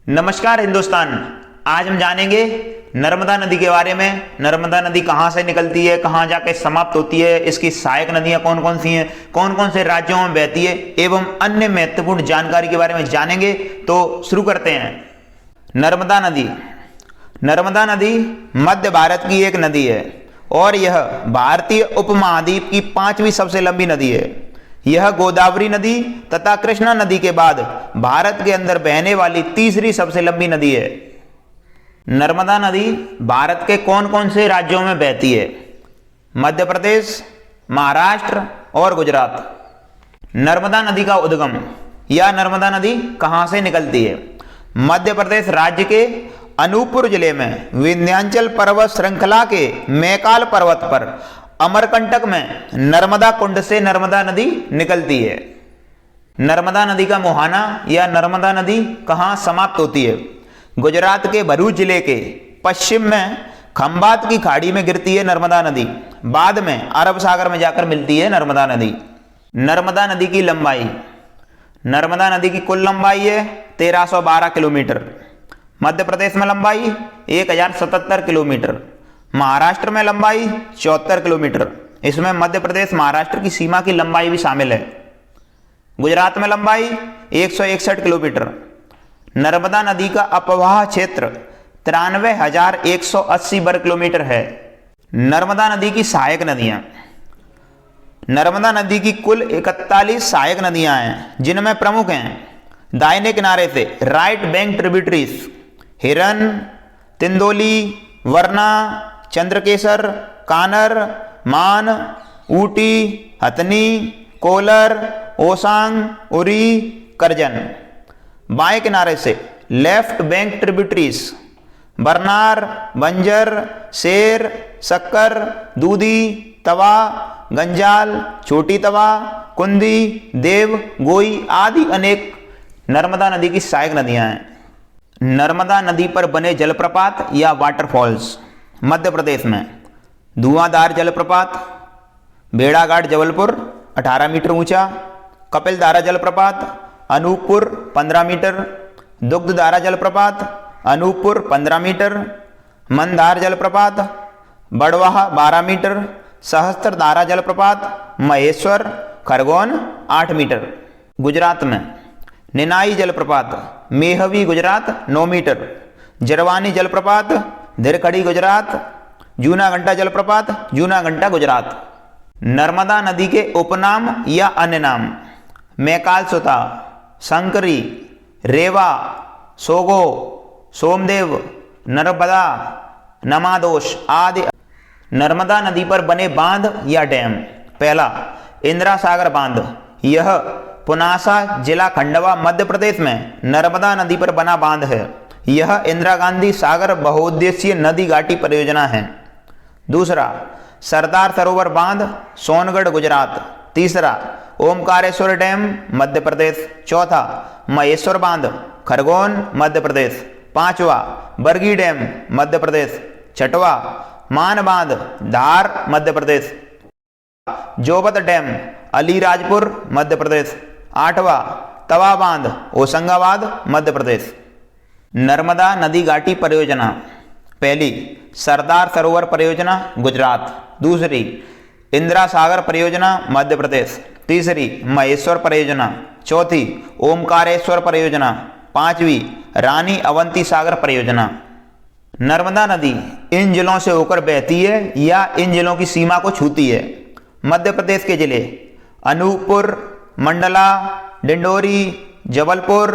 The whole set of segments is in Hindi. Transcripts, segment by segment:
नमस्कार हिंदुस्तान। आज हम जानेंगे नर्मदा नदी के बारे में। नर्मदा नदी कहाँ से निकलती है, कहाँ जाके समाप्त होती है, इसकी सहायक नदियां कौन कौन सी हैं, कौन कौन से राज्यों में बहती है एवं अन्य महत्वपूर्ण जानकारी के बारे में जानेंगे। तो शुरू करते हैं। नर्मदा नदी। नर्मदा नदी मध्य भारत की एक नदी है और यह भारतीय उपमहाद्वीप की 5वीं सबसे लंबी नदी है। यह गोदावरी नदी तथा कृष्णा नदी के बाद भारत के अंदर बहने वाली तीसरी सबसे लंबी नदी है। नर्मदा नदी भारत के कौन कौन से राज्यों में बहती है? मध्य प्रदेश, महाराष्ट्र और गुजरात। नर्मदा नदी का उद्गम या नर्मदा नदी कहां से निकलती है? मध्य प्रदेश राज्य के अनूपपुर जिले में विंध्याचल पर्वत श्रृंखला के मैकाल पर्वत पर अमरकंटक में नर्मदा कुंड से नर्मदा नदी निकलती है। नर्मदा नदी का मुहाना या नर्मदा नदी कहाँ समाप्त होती है? गुजरात के भरूच जिले के पश्चिम में खंभात की खाड़ी में गिरती है नर्मदा नदी। बाद में अरब सागर में जाकर मिलती है नर्मदा नदी। नर्मदा नदी की लंबाई। नर्मदा नदी की कुल लंबाई है 1312 किलोमीटर। मध्य प्रदेश में लंबाई 1077 किलोमीटर। महाराष्ट्र में लंबाई 74 किलोमीटर। इसमें मध्य प्रदेश महाराष्ट्र की सीमा की लंबाई भी शामिल है। गुजरात में लंबाई 161 किलोमीटर। नर्मदा नदी का अपवाह क्षेत्र 93,180 वर्ग किलोमीटर है। नर्मदा नदी की सहायक नदियां। नर्मदा नदी की कुल 41 सहायक नदियां हैं, जिनमें प्रमुख हैं दाहिने किनारे से राइट बैंक ट्रिब्यूटरीज हिरन, तिंदोली, वरना, चंद्रकेसर, कानर, मान, ऊटी, हथनी, कोलर, ओसांग, उरी, करजन। बाएं किनारे से लेफ्ट बैंक ट्रिब्यूटरीज बरनार, बंजर, शेर, शक्कर, दूधी, तवा, गंजाल, छोटी तवा, कुंदी, देव, गोई आदि अनेक नर्मदा नदी की सहायक नदियां हैं। नर्मदा नदी पर बने जलप्रपात या वाटरफॉल्स। मध्य प्रदेश में धुआंधार जलप्रपात, भेड़ाघाट जबलपुर 18 मीटर ऊंचा, कपिलधारा जलप्रपात अनूपपुर 15 मीटर, दुग्धधारा जलप्रपात अनूपपुर 15 मीटर, मंदार जलप्रपात बड़वाह 12 मीटर, सहस्त्रधारा जलप्रपात महेश्वर खरगोन 8 मीटर। गुजरात में निनाई जलप्रपात मेहवी गुजरात 9 मीटर, जरवानी जलप्रपात धिरखड़ी गुजरात, जूनागंटा जलप्रपात जूनागंटा गुजरात। नर्मदा नदी के उपनाम या अन्य नाम। मैकाल सुता, शंकरी, रेवा, सोगो, सोमदेव, नर्मदा, नमादोष आदि। नर्मदा नदी पर बने बांध या डैम। पहला इंदिरा सागर बांध। यह पुनासा जिला खंडवा मध्य प्रदेश में नर्मदा नदी पर बना बांध है। यह इंदिरा गांधी सागर बहुउद्देशीय नदी घाटी परियोजना है। दूसरा सरदार सरोवर बांध सोनगढ़ गुजरात। तीसरा ओमकारेश्वर डैम मध्य प्रदेश। चौथा महेश्वर बांध खरगोन मध्य प्रदेश। पांचवा बरगी डैम मध्य प्रदेश। छठवा मान बांध धार मध्य प्रदेश। जोबत डैम अलीराजपुर मध्य प्रदेश। आठवां तवा बांध होशंगाबाद मध्य प्रदेश। नर्मदा नदी घाटी परियोजना। पहली सरदार सरोवर परियोजना गुजरात। दूसरी इंदिरा सागर परियोजना मध्य प्रदेश। तीसरी महेश्वर परियोजना। चौथी ओमकारेश्वर परियोजना। पांचवी रानी अवंती सागर परियोजना। नर्मदा नदी इन जिलों से होकर बहती है या इन जिलों की सीमा को छूती है। मध्य प्रदेश के जिले अनूपपुर, मंडला, डिंडोरी, जबलपुर,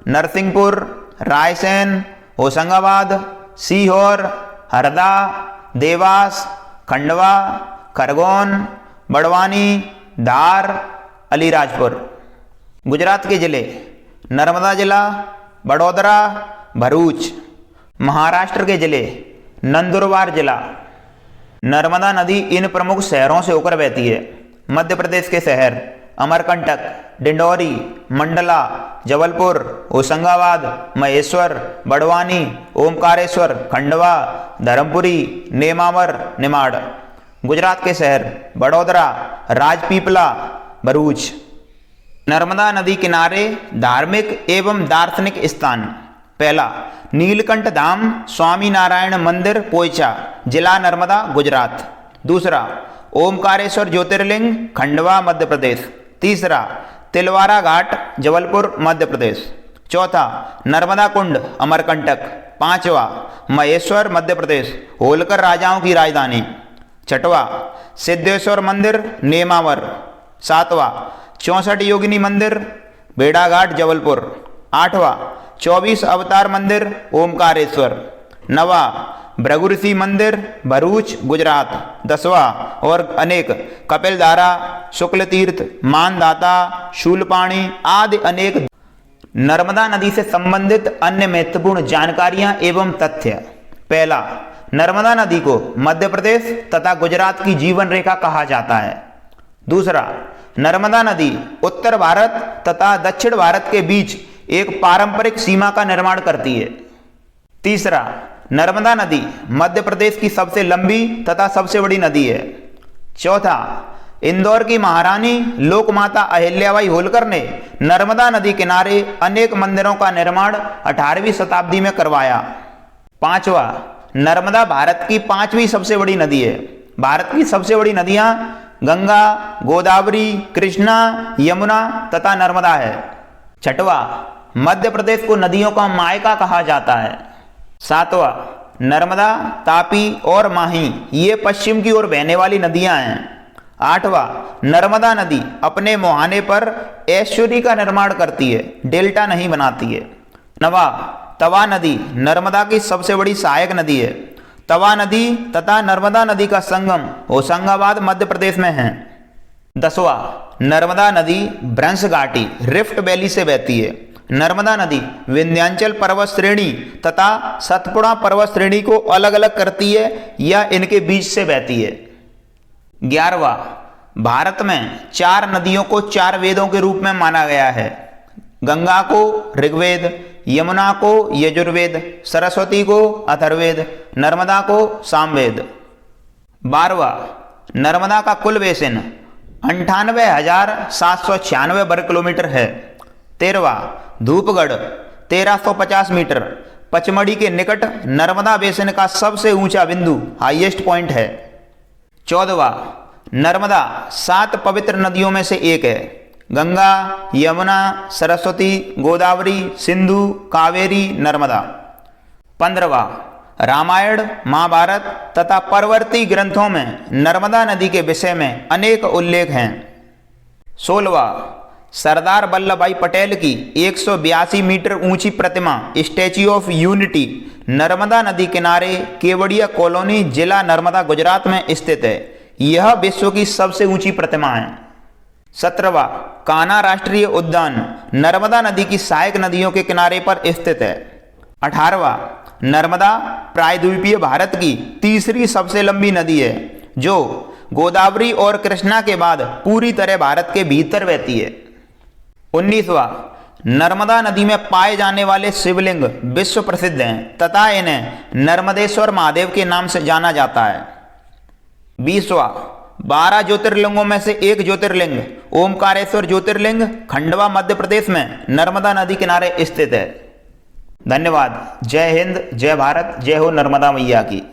नरसिंहपुर, रायसेन, होशंगाबाद, सीहोर, हरदा, देवास, खंडवा, खरगोन, बड़वानी, धार, अलीराजपुर। गुजरात के जिले नर्मदा जिला, बड़ोदरा, भरूच। महाराष्ट्र के जिले नंदुरबार जिला। नर्मदा नदी इन प्रमुख शहरों से होकर बहती है। मध्य प्रदेश के शहर अमरकंटक, डिंडोरी, मंडला, जबलपुर, होशंगाबाद, महेश्वर, बड़वानी, ओमकारेश्वर, खंडवा, धर्मपुरी, नेमावर, निमाड़। गुजरात के शहर बड़ोदरा, राजपीपला, भरूच। नर्मदा नदी किनारे धार्मिक एवं दार्शनिक स्थान। पहला नीलकंठ धाम स्वामी नारायण मंदिर पोयचा, जिला नर्मदा, गुजरात। दूसरा ओमकारेश्वर ज्योतिर्लिंग, खंडवा, मध्य प्रदेश। तीसरा तिलवारा घाट, जबलपुर, मध्य प्रदेश। चौथा नर्मदा कुंड, अमरकंटक। पांचवा महेश्वर, मध्य प्रदेश, होलकर राजाओं की राजधानी। छठवा सिद्धेश्वर मंदिर, नेमावर। सातवां 64 योगिनी मंदिर, भेड़ाघाट, जबलपुर। आठवां 24 अवतार मंदिर, ओमकारेश्वर। नवा भृगु ऋषि मंदिर, भरूच, गुजरात। 10वां और अनेक कपिलधारा, शुक्ल तीर्थ, मानदाता, शूलपाणी आदि अनेक नर्मदा नदी से संबंधित अन्य महत्वपूर्ण जानकारियां एवं तथ्य। पहला, नर्मदा नदी को मध्य प्रदेश तथा गुजरात की जीवन रेखा कहा जाता है। दूसरा, नर्मदा नदी उत्तर भारत तथा दक्षिण भारत के बीच एक पारंपरिक सीमा का निर्माण करती है। तीसरा, नर्मदा नदी मध्य प्रदेश की सबसे लंबी तथा सबसे बड़ी नदी है। चौथा, इंदौर की महारानी लोकमाता अहिल्याबाई होलकर ने नर्मदा नदी किनारे अनेक मंदिरों का निर्माण 18वीं शताब्दी में करवाया। पांचवा, नर्मदा भारत की 5वीं सबसे बड़ी नदी है। भारत की सबसे बड़ी नदियां गंगा, गोदावरी, कृष्णा, यमुना तथा नर्मदा है। छठवा, मध्य प्रदेश को नदियों का मायका कहा जाता है। सातवां, नर्मदा, तापी और माही ये पश्चिम की ओर बहने वाली नदियां हैं। आठवां, नर्मदा नदी अपने मुहाने पर एस्चुरी का निर्माण करती है, डेल्टा नहीं बनाती है। नवा, तवा नदी नर्मदा की सबसे बड़ी सहायक नदी है। तवा नदी तथा नर्मदा नदी का संगम होशंगाबाद, मध्य प्रदेश में है। 10वां, नर्मदा नदी भ्रंश घाटी, रिफ्ट वैली से बहती है। नर्मदा नदी विंध्याचल पर्वत श्रेणी तथा सतपुड़ा पर्वत श्रेणी को अलग अलग करती है या इनके बीच से बहती है। 11वां, भारत में 4 नदियों को 4 वेदों के रूप में माना गया है। गंगा को ऋग्वेद, यमुना को यजुर्वेद, सरस्वती को अथर्ववेद, नर्मदा को सामवेद। 12वां, नर्मदा का कुल बेसिन 98,796 वर्ग किलोमीटर है। 13वां, धूपगढ़ 1350 मीटर, पचमढ़ी के निकट नर्मदा बेसिन का सबसे ऊंचा बिंदु, हाईएस्ट पॉइंट है। 14वां, नर्मदा 7 पवित्र नदियों में से एक है। गंगा, यमुना, सरस्वती, गोदावरी, सिंधु, कावेरी, नर्मदा। 15वां, रामायण, महाभारत तथा परवर्ती ग्रंथों में नर्मदा नदी के विषय में अनेक उल्लेख हैं। 16वां, सरदार वल्लभ भाई पटेल की 182 मीटर ऊंची प्रतिमा स्टैच्यू ऑफ यूनिटी नर्मदा नदी किनारे केवड़िया कॉलोनी, जिला नर्मदा, गुजरात में स्थित है। यह विश्व की सबसे ऊंची प्रतिमा है। 17वां, कान्हा राष्ट्रीय उद्यान नर्मदा नदी की सहायक नदियों के किनारे पर स्थित है। 18वां, नर्मदा प्रायद्वीपीय भारत की तीसरी सबसे लंबी नदी है, जो गोदावरी और कृष्णा के बाद पूरी तरह भारत के भीतर बहती है। 19वां, नर्मदा नदी में पाए जाने वाले शिवलिंग विश्व प्रसिद्ध हैं तथा इन्हें नर्मदेश्वर महादेव के नाम से जाना जाता है। 20वां, 12 ज्योतिर्लिंगों में से एक ज्योतिर्लिंग ओमकारेश्वर ज्योतिर्लिंग, खंडवा, मध्य प्रदेश में नर्मदा नदी किनारे स्थित है। धन्यवाद। जय हिंद, जय भारत, जय हो नर्मदा मैया की।